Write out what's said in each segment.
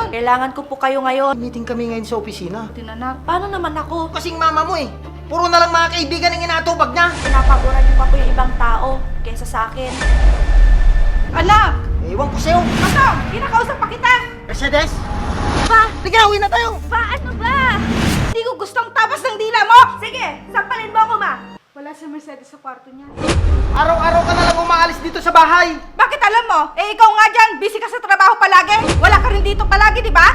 yun? Kailangan ko po kayo ngayon. Meeting kami ngayon sa opisina. Tinanak. Paano naman ako? Kasing mama mo eh. Puro na lang mga kaibigan ang inatubag niya. Pinapaboran niyo pa po yung ibang tao kaysa sa akin. Anak! Ewan ko sa'yo. Masong! Kinakausap pa kita! Mercedes! Pa! Liga, uwi na tayo! Pa, ano ba? Hindi ko gustong tapas ng dila mo! Sige, sampalin mo ako, ma. Wala si Mercedes sa kwarto niya. Araw-araw ka na lang umaalis dito sa bahay. Bakit alam mo? Eh ikaw nga dyan, busy ka sa trabaho palagi. Wala ka rin dito palagi, di ba?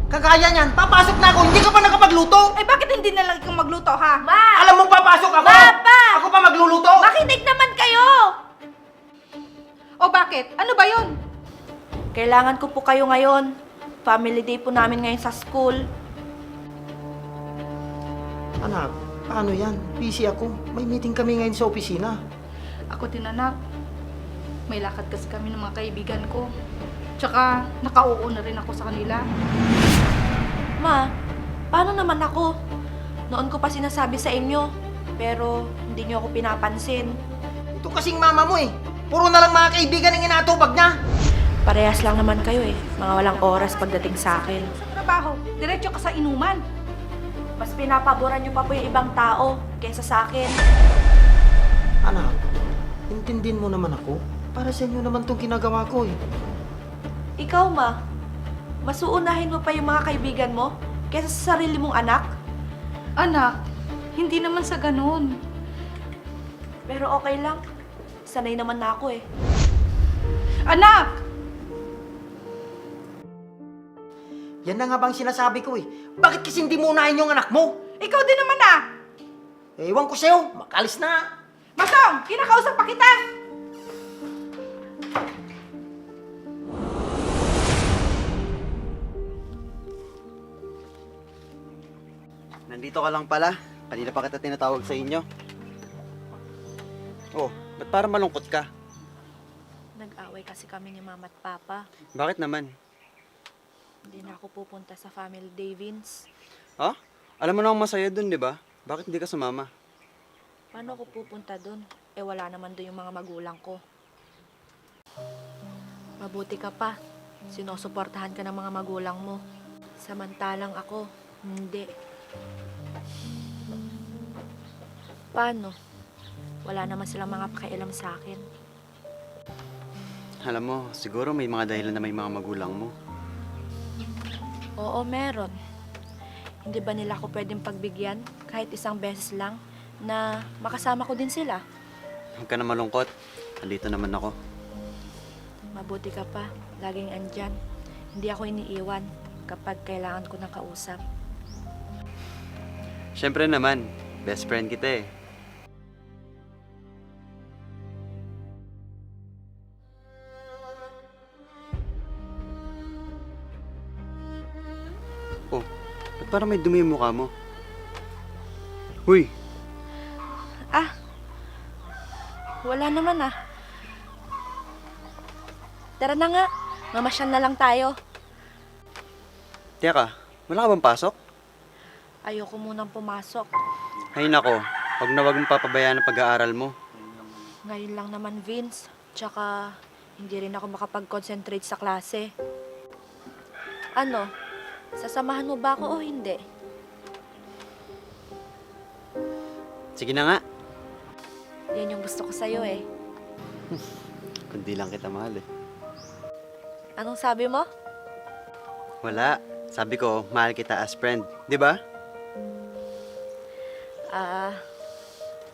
Kagaya niyan, papasok na ako, hindi ka pa nakapagluto. Eh bakit hindi na lang ikaw magluto, ha? Ma! Alam mo papasok ako? Papa! Ako pa magluluto? Makinig naman kayo! O bakit? Ano ba yun? Kailangan ko po kayo ngayon. Family day po namin ngayon sa school. Anak, paano yan? Busy ako. May meeting kami ngayon sa opisina. Ako tinanak. May lakad kasi kami ng mga kaibigan ko. Tsaka nakauo na rin ako sa kanila. Ma, paano naman ako? Noon ko pa sinasabi sa inyo, pero hindi niyo ako pinapansin. Ito kasing mama mo eh. Puro na lang mga kaibigan ang inatubag niya. Parehas lang naman kayo eh, mga walang oras pagdating sa akin. Sa trabaho, diretso ka sa inuman. Mas pinapaboran niyo pa po yung ibang tao kaysa sa akin. Anak, intindihin mo naman ako. Para sa inyo naman itong ginagawa ko eh. Ikaw, ma, mas uunahin mo pa yung mga kaibigan mo kaysa sa sarili mong anak? Anak, hindi naman sa ganun. Pero okay lang. Sanay naman na ako eh. Anak! Yan na nga bang sinasabi ko eh. Bakit kasi hindi mo unahin yung anak mo? Ikaw din naman ah! Ewan ko sa'yo, makalis na. Masong! Kinakausap pa kita! Nandito ka lang pala. Kanina pa kita tinatawag sa inyo. Oh, ba't parang malungkot ka? Nag-away kasi kami ni Mama at Papa. Bakit naman? Hindi na ako pupunta sa family day, Vince. Ha? Alam mo namang masaya dun, di ba? Bakit hindi ka sumama? Paano ako pupunta doon? Eh wala naman doon yung mga magulang ko. Mabuti ka pa. Sinusuportahan ka ng mga magulang mo. Samantalang ako, hindi. Paano? Wala naman silang mga pakialam sa akin. Alam mo, siguro may mga dahilan na may mga magulang mo. Oo, meron. Hindi ba nila ako pwedeng pagbigyan kahit isang beses lang na makasama ko din sila? Huwag ka na malungkot. Andito naman ako. Mabuti ka pa. Laging andyan. Hindi ako iniiwan kapag kailangan ko ng kausap. Siyempre naman, best friend kita eh. Oh, ba't parang may dumi yung mukha mo? Huy, Wala naman ah. Tara na nga. Mamasyal na lang tayo. teka, wala ka bang pasok? Ayoko munang pumasok. Ay nako, huwag na huwag mong papabayaan ang pag-aaral mo. Ngayon lang naman, Vince. Tsaka, hindi rin ako makapag-concentrate sa klase. Ano? Sasamahan mo ba ako o hindi? Sige na nga, Yan yung gusto ko sa'yo eh. kundi lang kita mahal eh. Anong sabi mo? Wala, sabi ko, mahal kita as friend, di ba?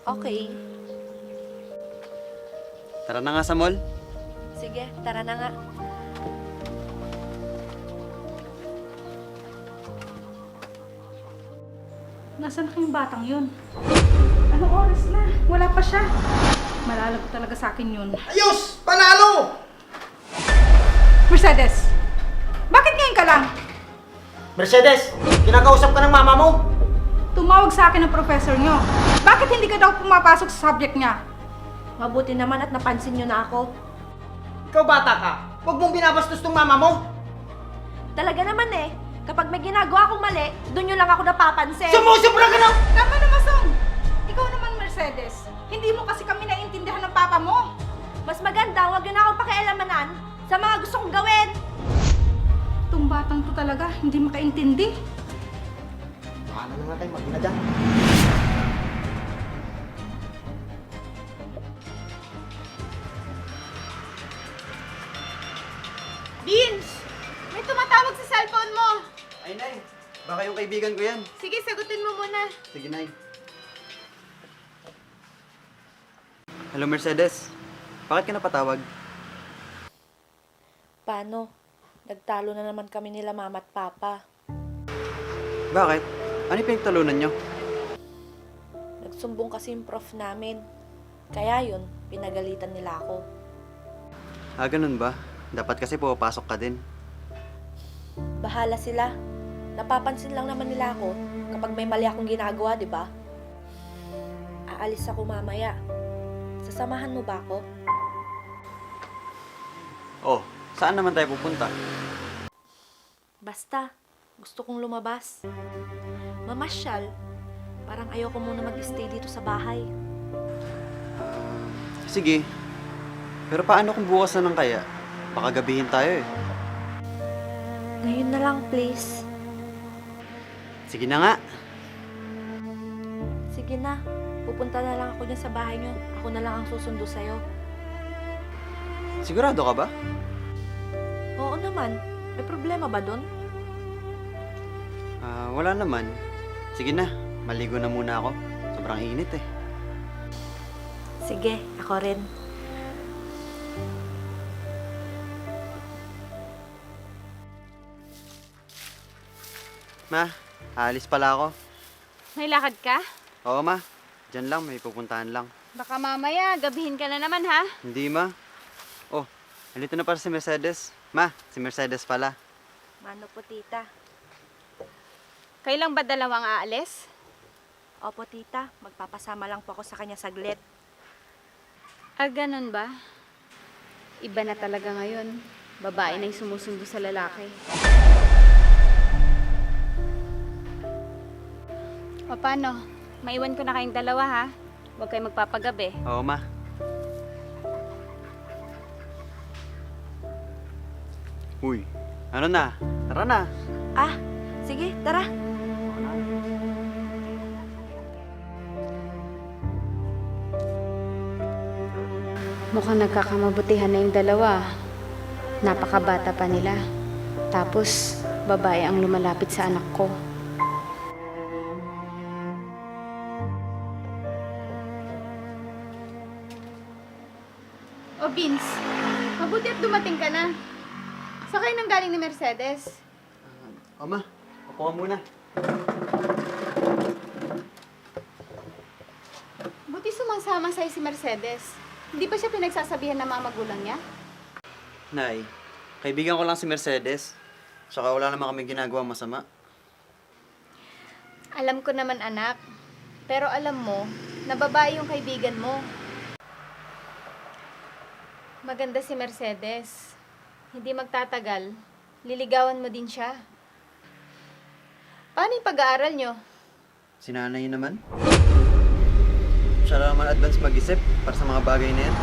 Okay. Tara na nga sa mall. Sige, tara na nga. Nasaan na kayong batang yun? Anong oras na? Wala pa siya. Malalago talaga sa akin yun. Ayos! Panalo! Mercedes! Bakit ngayon ka lang? Mercedes, kinakausap ka ng mama mo? Tumawag sa akin ng professor nyo. Bakit hindi ka daw pumapasok sa subject niya? Mabuti naman at napansin nyo na ako. Ikaw bata ka, huwag mong binabastos tong mama mo. Talaga naman eh. Kapag may ginagawa akong mali, doon nyo lang ako napapansin. Sumusubra ka na! Tama na, Masong! Ikaw naman, Mercedes. Hindi mo kasi kami naiintindihan ng papa mo. Mas maganda, huwag nyo na akong pakialamanan sa mga gusto kong gawin. Itong batang hindi makaintindi. Paano na nga tayo mag-ina dyan? Vince! May tumatawag sa cellphone mo! Ay, Nay. Baka yung kaibigan ko yan. Sige, sagutin mo muna. Sige, Nay. Hello, Mercedes. Bakit ka napatawag? Paano? Nagtalo na naman kami nila mama at papa. Bakit? Ano yung pinagtalunan nyo? Nagsumbong kasi yung prof namin. Kaya yun, pinagalitan nila ako. Ah, ganun ba? Dapat kasi pupasok ka din. Bahala sila. Napapansin lang naman nila ako kapag may mali akong ginagawa, di ba? Aalis ako mamaya. Sasamahan mo ba ako? Oh, saan naman tayo pupunta? Basta, gusto kong lumabas. Mamasyal. Parang ayoko muna mag-stay dito sa bahay. Sige. Pero paano kung bukas na lang kaya? Baka gabihin tayo eh. Ngayon na lang, please. Sige na nga. Sige na. Pupunta na lang ako dyan sa bahay nyo. Ako na lang ang susundo sa'yo. Sigurado ka ba? Oo naman. May problema ba dun? Ah, wala naman. Sige na, maligo na muna ako. Sobrang init eh. Sige, ako rin. Ma, aalis pala ako. May lakad ka? Oo, ma. Diyan lang, may pupuntahan lang. Baka mamaya, gabihin ka na naman ha? Hindi, ma. Oh, nandito na pala si Mercedes. Ma, si Mercedes pala. Mano po, tita. Kailang ba dalawang aalis? Opo, tita. Magpapasama lang po ako sa kanya saglit. Ah, ganun ba? Iba na talaga ngayon. Babae na yung sumusundo sa lalaki. O paano? Maiwan ko na kayong dalawa ha? Huwag kayo magpapagabi. Oo, ma. Uy, ano na? Tara na. Ah, sige, tara. Mukhang nagkakamabutihan na yung dalawa. Napakabata pa nila. Tapos, babae ang lumalapit sa anak ko. O Vince, mabuti at dumating ka na. Sakay nang galing ni Mercedes. O, ma. Upo ka muna. Buti sumasama sa'yo si Mercedes. Hindi pa siya pinagsasabihan ng mga magulang niya? Nay, kaibigan ko lang si Mercedes. Tsaka wala naman kami ginagawa masama. Alam ko naman anak. Pero alam mo, na babae yung kaibigan mo. Maganda si Mercedes. Hindi magtatagal, liligawan mo din siya. Paano yung pag-aaral nyo? Si nanay naman. Siya lang naman advance mag-isip para sa mga bagay na yan.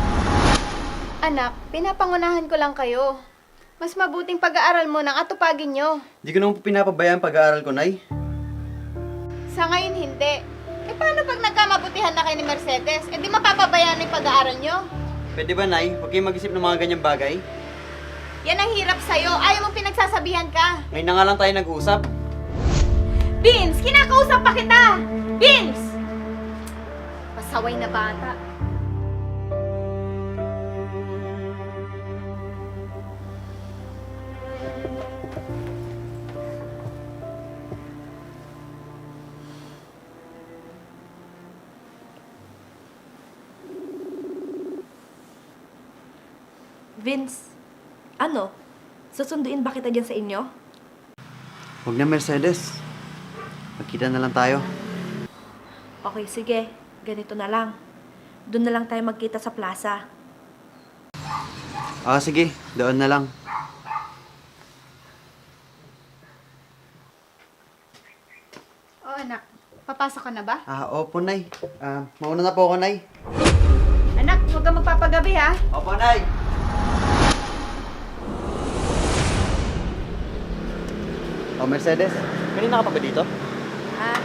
Anak, pinapangunahan ko lang kayo. Mas mabuting pag-aaral mo nang atupagin nyo. Hindi ko naman po pinapabayaan pag-aaral ko, Nay. Sa ngayon, hindi. Eh paano pag nagkamabutihan na kayo ni Mercedes? Eh di mapapabayaan yung pag-aaral nyo? Pwede ba, Nay? Huwag kayong mag-isip ng mga ganyang bagay. Yan ang hirap sa'yo. Ayaw mong pinagsasabihan ka. Ngayon na nga lang tayo nag-usap. Vince, kinakausap pa kita! Vince! Pasaway na bata. Vince, ano? Susunduin ba kita dyan sa inyo? Huwag na, Mercedes. Magkita na lang tayo. Okay, sige. Ganito na lang. Doon na lang tayo magkita sa plaza. Ah, sige. Doon na lang. O anak, papasok ka na ba? Ah, opo, Nay. Mauna na po ako, Nay. Anak, huwag kang magpapagabi ha. Opo, Nay. Oh, Mercedes, kanina ka pa ba dito?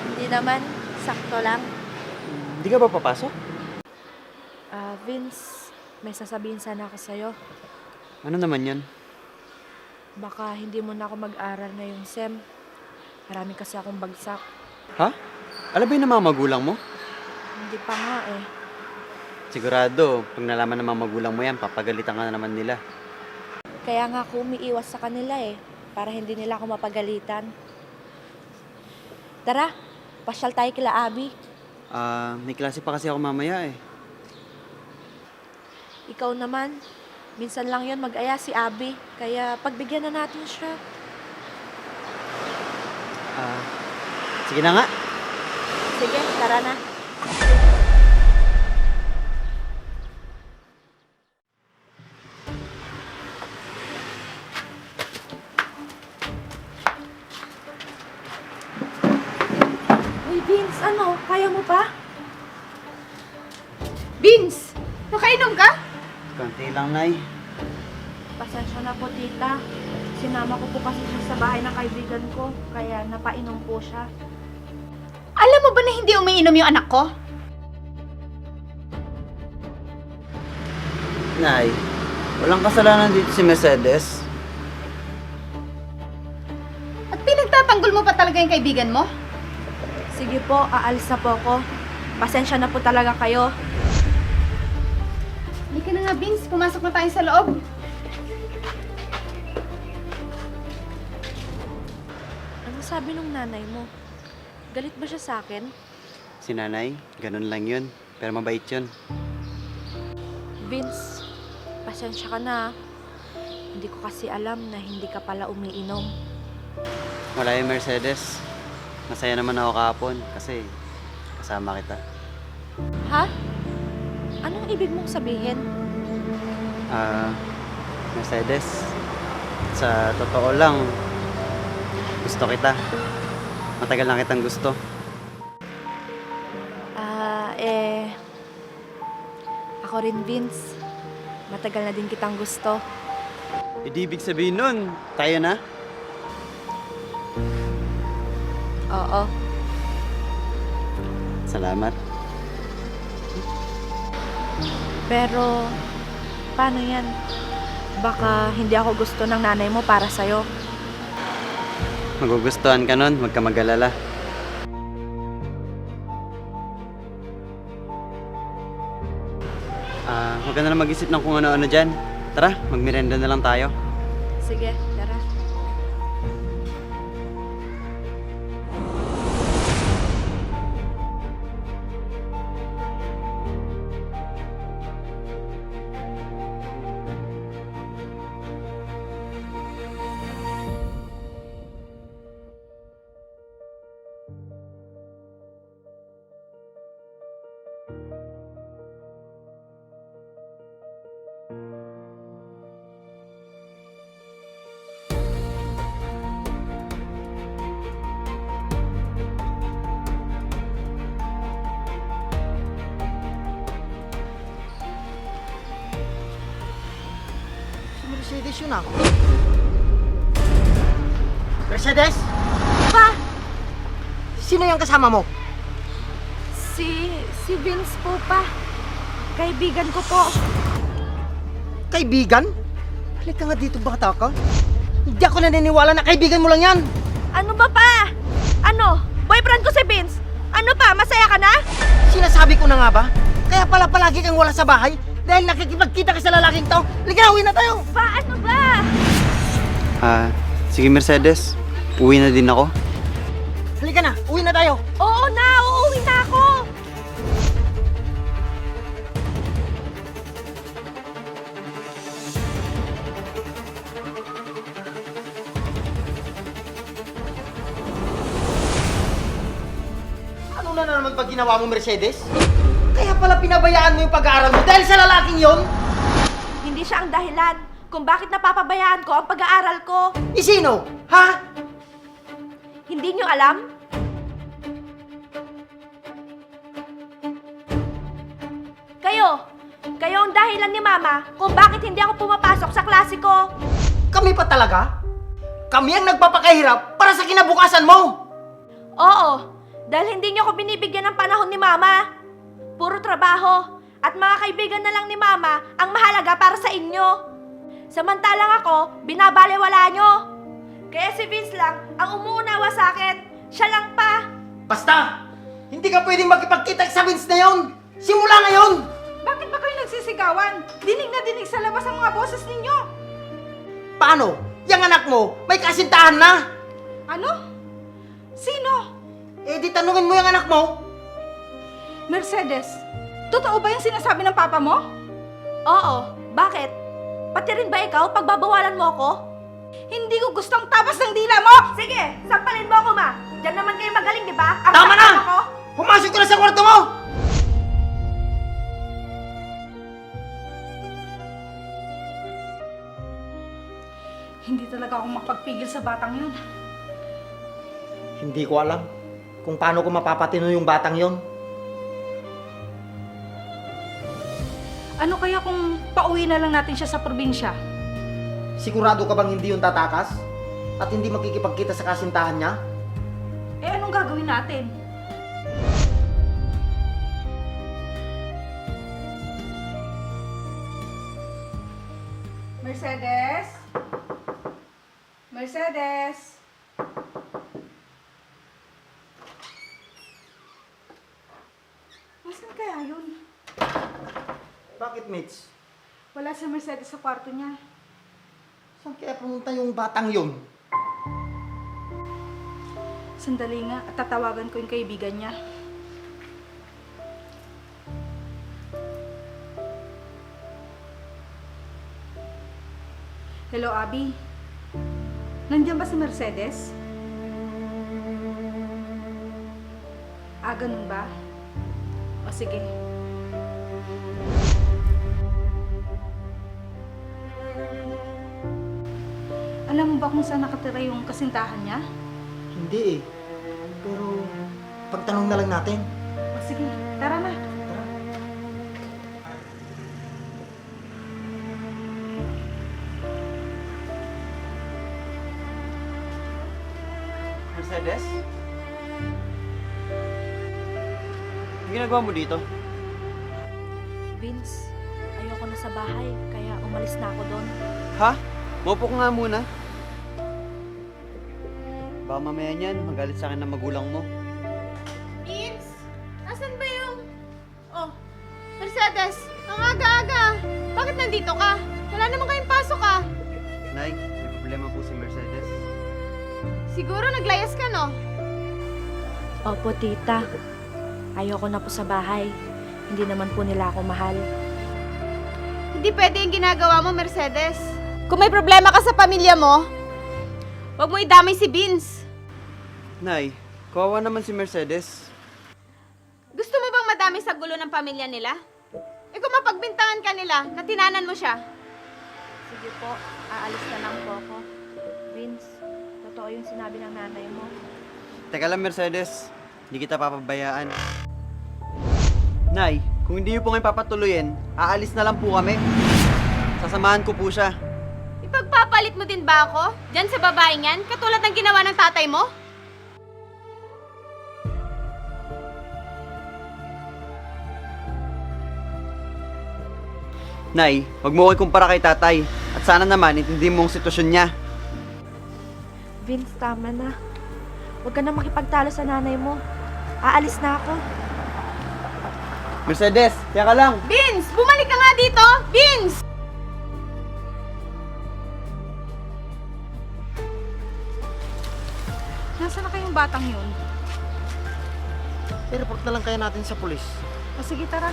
Hindi naman. Sakto lang. Hindi ka ba papasok? Vince, may sasabihin sana ako sa'yo. Ano naman yun? Baka hindi mo na ako mag-aral ngayong SEM. Marami kasi akong bagsak. Ha? Alam ba yun ng mga magulang mo? Hindi pa nga eh. Sigurado, pag nalaman ng mga magulang mo yan, papagalitan ka na naman nila. Kaya nga ako umiiwas sa kanila eh. Para hindi nila ako mapagalitan. Tara, pasyal tayo kila Abby. May klase pa kasi ako mamaya eh. Ikaw naman, minsan lang yon mag-aya si Abby. Kaya pagbigyan na natin siya. Sige na nga. Sige, tara na. Uy, Vince, ano? Kaya mo pa? Vince! Nakainom ka? Konti lang, Nay. Pasensya na po, tita. Sinama ko po kasi siya sa bahay ng kaibigan ko. Kaya napainom po siya. Alam mo ba na hindi umiinom yung anak ko? Nay, walang kasalanan dito si Mercedes. At pinagtatanggol mo pa talaga yung kaibigan mo? Sige po, aalis na po ako. Pasensya na po talaga kayo. Hindi ka na nga, Vince. Pumasok na tayo sa loob. Ano sabi nung nanay mo? Galit ba siya sa akin? Si Nanay, ganun lang yun. Pero mabait yun. Vince, pasensya ka na. Hindi ko kasi alam na hindi ka pala umiinom. Wala yung Mercedes. Masaya naman ako kahapon kasi kasama kita. Ha? Anong ibig mong sabihin? Mercedes, sa totoo lang, gusto kita. Matagal na kitang gusto. Ako rin, Vince. Matagal na din kitang gusto. Hindi ibig sabihin nun, tayo na? Oo. Salamat. Pero, paano yan? Baka hindi ako gusto ng nanay mo para sa'yo. Magugustuhan ka nun, huwag ka mag-alala. Huwag ka na lang mag-isip ng kung ano-ano dyan. Tara, magmerenda na lang tayo. Sige, tara. Si Mercedes yun ah. Mercedes? Pa! Sino yung kasama mo? Si Vince po pa. Kaibigan ko po. Kaibigan? Halika nga dito, bata ka. Hindi ako naniniwala na kaibigan mo lang yan. Ano ba pa? Ano? Boyfriend ko si Vince? Ano pa? Masaya ka na? Sinasabi ko na nga ba? Kaya pala palagi kang wala sa bahay dahil nakikipagkita ka sa lalaking to. Halika, uwi na tayo. Pa, ano ba? Sige Mercedes, uwi na din ako. Halika na, uwi na tayo. Oo na, uuwi na ako. Ano na naman pag ginawa mo, Mercedes? Kaya pala pinabayaan mo yung pag-aaral mo dahil sa lalaking yon? Hindi siya ang dahilan kung bakit napapabayaan ko ang pag-aaral ko. Sino? Ha? Hindi niyo alam? Kayo ang dahilan ni Mama kung bakit hindi ako pumapasok sa klase ko. Kami pa talaga? Kami ang nagpapakahirap para sa kinabukasan mo! Oo, dahil hindi niyo ako binibigyan ng panahon ni Mama. Puro trabaho at mga kaibigan na lang ni Mama ang mahalaga para sa inyo. Samantalang ako, binabalewala nyo. Kaya si Vince lang ang umuunawa sa akin. Siya lang pa. Basta! Hindi ka pwedeng makipagkita sa Vince na yun! Simula ngayon! Bakit ba kayo nagsisigawan? Dinig na dinig sa labas ang mga boses ninyo. Paano? Yang anak mo, may kasintahan na! Ano? Sino? Eh di tanungin mo yung anak mo! Mercedes, totoo ba yung sinasabi ng papa mo? Oo, bakit? Pati rin ba ikaw pagbabawalan mo ako? Hindi ko gustong tapas ng dila mo! Sige, sampalin mo ako, Ma. Diyan naman kayo magaling, di ba? Ang Tama na! sakit ako. Pumasok ka na sa kwarto mo! Hindi talaga ako makapagpigil sa batang yun. Hindi ko alam kung paano ko mapapatino yung batang yon. Ano kaya kung pauwi na lang natin siya sa probinsya? Sigurado ka bang hindi yung tatakas? At hindi makikipagkita sa kasintahan niya? Eh anong gagawin natin? Mercedes? Mercedes? Nasaan kaya yun? Bakit, Mitch? Wala si Mercedes sa kwarto niya. Saan kaya pumunta yung batang yon? Sandali nga at tatawagan ko yung kaibigan niya. Hello, Abby. Nandiyan ba si Mercedes? Ganun ba? O sige. Alam mo ba kung saan nakatira yung kasintahan niya? Hindi eh. Pero, pagtanong na lang natin. O sige, tara na. Mercedes? Ano ginagawa mo dito? Vince, ayoko na sa bahay, kaya umalis na ako doon. Ha? Maupo ka nga muna. Baka mamaya niyan, magalit sa akin ng magulang mo. Vince! Asan ba yung... Oh, Mercedes! Ang aga-aga! Bakit nandito ka? Wala naman kayong pasok ah! Nay, may problema po si Mercedes. Siguro naglayas ka, no? Opo, tita. Ayoko na po sa bahay. Hindi naman po nila ako mahal. Hindi pwede yung ginagawa mo, Mercedes. Kung may problema ka sa pamilya mo, huwag mo idamay si Vince. Nay, kawawa naman si Mercedes. Gusto mo bang madami sa gulo ng pamilya nila? Eh kung mapagbintangan ka nila, natinanan mo siya. Sige po, aalis na lang po ako. Vince, totoo yung sinabi ng nanay mo. Teka lang, Mercedes. Hindi kita papabayaan. Nay, kung hindi niyo po ngayon papatuloyin, aalis na lang po kami. Sasamahan ko po siya. Ipagpapalit mo din ba ako? Diyan sa babaeng yan? Katulad ng ginawa ng tatay mo? Nay, wag mo ko ikumpara kay tatay. At sana naman, intindi mo ang sitwasyon niya. Vince, tama na. Huwag ka na makipagtalo sa nanay mo. Aalis na ako. Mercedes, kaya ka lang. Vince! Bumalik ka nga dito! Vince! Nasaan na kayong batang yun? I-report na lang kaya natin sa pulis. O sige, tara.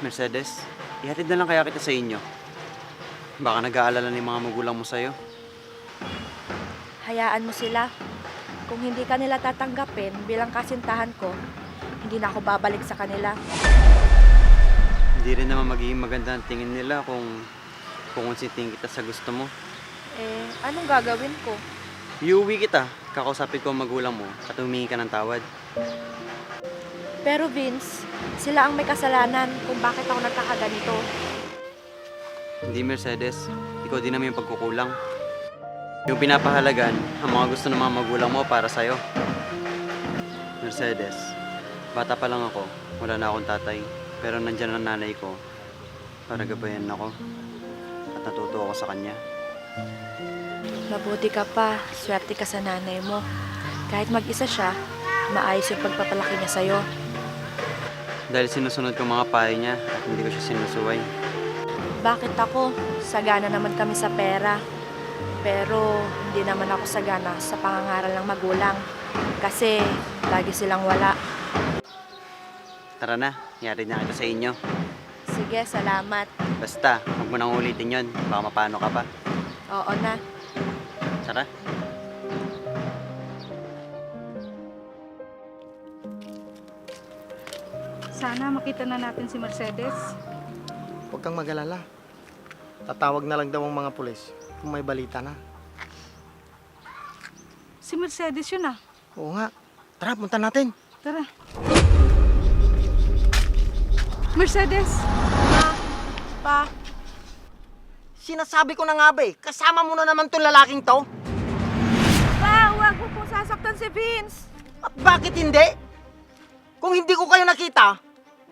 Mercedes, ihatid na lang kaya kita sa inyo. Baka nag-aalala ni mga magulang mo sa'yo. Hayaan mo sila. Kung hindi ka nila tatanggapin bilang kasintahan ko, hindi na ako babalik sa kanila. Hindi rin naman magiging maganda ang tingin nila kung konsinting kita sa gusto mo. Anong gagawin ko? Iuwi kita. Kakausapin ko ang magulang mo at humingi ka ng tawad. Pero Vince, sila ang may kasalanan kung bakit ako nagkakaganito. Hindi, Mercedes. Ikaw din naman yung pagkukulang. Yung pinapahalagan, ang mga gusto ng mga magulang mo para sa'yo. Mercedes, bata pa lang ako. Wala na akong tatay. Pero nandyan ang nanay ko para gabayan ako. At natuto ako sa kanya. Mabuti ka pa, swerte ka sa nanay mo. Kahit mag-isa siya, maayos yung pagpapalaki niya sa'yo. Dahil sinusunod ko mga payo niya at hindi ko siya sinusuway. Bakit ako? Sagana naman kami sa pera. Pero hindi naman ako sagana sa pangangaral ng magulang. Kasi lagi silang wala. Tara na, yari na kita sa inyo. Sige, salamat. Basta, huwag mo nang ulitin yon. Baka mapano ka pa. Oo na. Tara. Sana makita na natin si Mercedes. Huwag kang mag-alala. Tatawag na lang daw ang mga pulis kung may balita na. Si Mercedes yun ah. Oo nga. Tara, punta natin. Tara. Mercedes! Pa, Sinasabi ko na nga ba eh, kasama mo na naman tong lalaking to. huwag mo pong sasaktan si Vince. At bakit hindi? Kung hindi ko kayo nakita,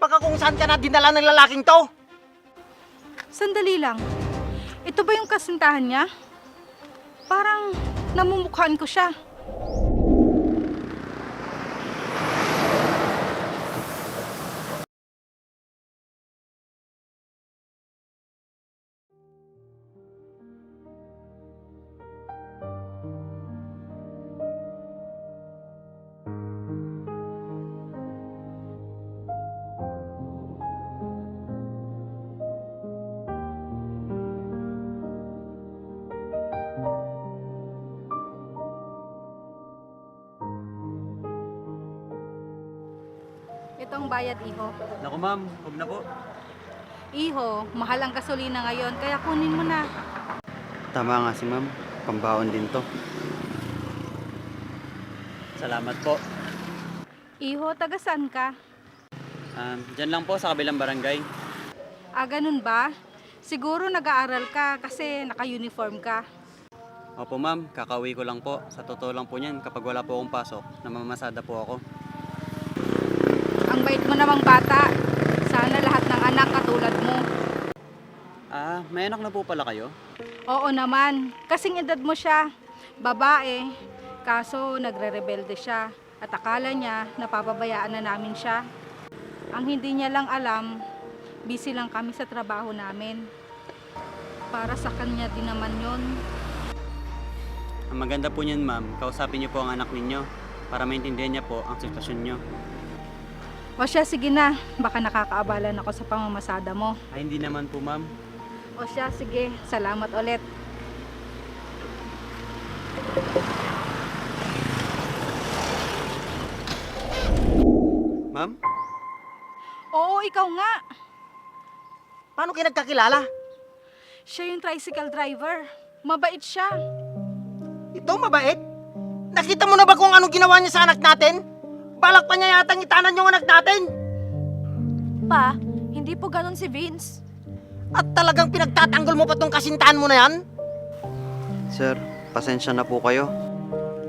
baka kung saan ka na dinala ng lalaking to. Sandali lang. Ito ba yung kasintahan niya? Parang namumukhaan ko siya. Ito ang bayad, Iho. Naku ma'am, huwag na po. Iho, mahal ang gasolina ngayon, kaya kunin mo na. Tama nga si ma'am. Pambaon din to. Salamat po. Iho, taga saan ka? Diyan lang po sa kabilang barangay. Ah, ganun ba? Siguro nag-aaral ka kasi naka-uniform ka. Opo ma'am, kakauwi ko lang po. Sa totoo lang po niyan, kapag wala po akong pasok, namamasada po ako. Ang bait mo namang bata. Sana lahat ng anak katulad mo. May anak na po pala kayo? Oo naman, kasing edad mo siya. Babae, kaso nagre-rebelde siya. At akala niya napapabayaan na namin siya. Ang hindi niya lang alam, busy lang kami sa trabaho namin. Para sa kanya din naman yon. Ang maganda po niyan ma'am, kausapin niyo po ang anak ninyo para maintindihan niya po ang sitwasyon niyo. O siya, sige na. Baka nakakaabalan ako sa pamamasada mo. Ay hindi naman po ma'am. O siya, sige. Salamat ulit. Ma'am? Oo, ikaw nga. Paano kayo nagkakilala? Siya yung tricycle driver. Mabait siya. Ito mabait? Nakita mo na ba kung anong ginawa niya sa anak natin? Balak pa niya yatang itanan yung anak natin. Pa, hindi po ganun si Vince. At talagang pinagtatanggol mo pa tong kasintahan mo na yan? Sir, pasensya na po kayo.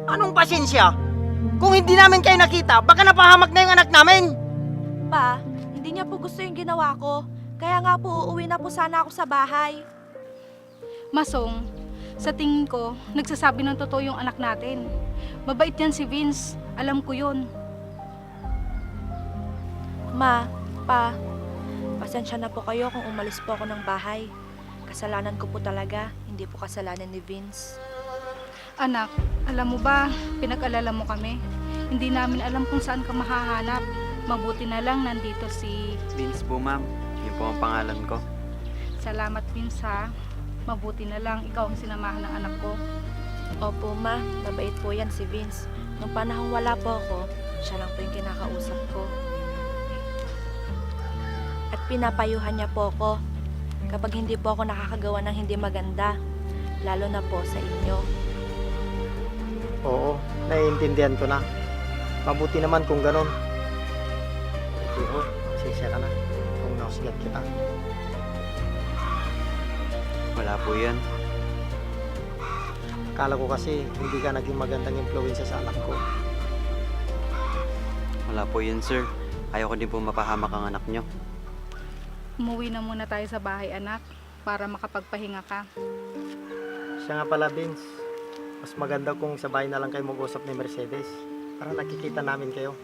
Anong pasensya? Kung hindi namin kayo nakita, baka napahamak na yung anak namin. Pa, hindi niya po gusto yung ginawa ko. Kaya nga po, uuwi na po sana ako sa bahay. Masong, sa tingin ko, nagsasabi ng totoo yung anak natin. Mabait yan si Vince. Alam ko yun. Ma, pa, pasensya na po kayo kung umalis po ako ng bahay. Kasalanan ko po talaga, hindi po kasalanan ni Vince. Anak, alam mo ba, pinag-alala mo kami. Hindi namin alam kung saan ka mahahanap. Mabuti na lang nandito si... Vince po ma'am, yun po ang pangalan ko. Salamat, Vince, ha. Mabuti na lang ikaw ang sinamahan ng anak ko. Opo, ma, mabait po yan si Vince. Nung panahong wala po ako, siya lang po yung kinakausap ko. At pinapayuhan niya po ako kapag hindi po ako nakakagawa ng hindi maganda, lalo na po sa inyo. Oo, naiintindihan ko na. Mabuti naman kung ganun. Iho, sinsya ka na kung nakasigat kita. Wala po yan. Akala ko kasi hindi ka naging magandang impluensya sa anak ko. Wala po yun, sir. Ayoko din po mapahamak ang anak nyo. Umuwi na muna tayo sa bahay, anak, para makapagpahinga ka. Siya nga pala, Vince. Mas maganda kung sa bahay na lang kayo mag-usap ni Mercedes para nakikita namin kayo.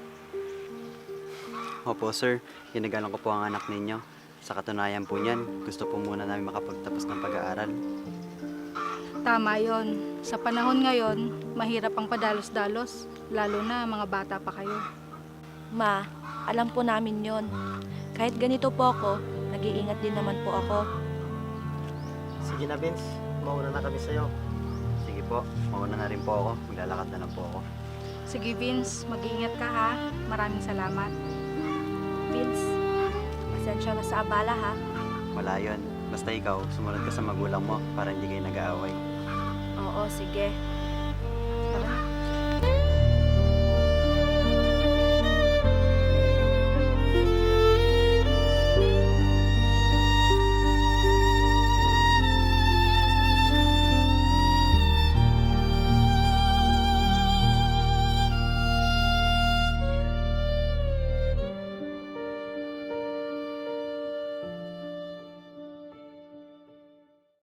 Opo, sir. Ginagalang ko po ang anak ninyo. Sa katunayan po niyan, gusto po muna namin makapagtapos ng pag-aaral. Tama yon. Sa panahon ngayon, mahirap ang padalos-dalos, lalo na mga bata pa kayo. Ma, alam po namin yon. Kahit ganito po ako, nag-iingat din naman po ako. Sige na, Vince. Mauna na kami sa'yo. Sige po, mauna na rin po ako. Maglalakad na lang po ako. Sige Vince, mag-iingat ka ha. Maraming salamat. Vince, pasensya na sa abala ha. Wala yun. Basta ikaw, sumunod ka sa magulang mo para hindi kayo nag-aaway. Oo, sige.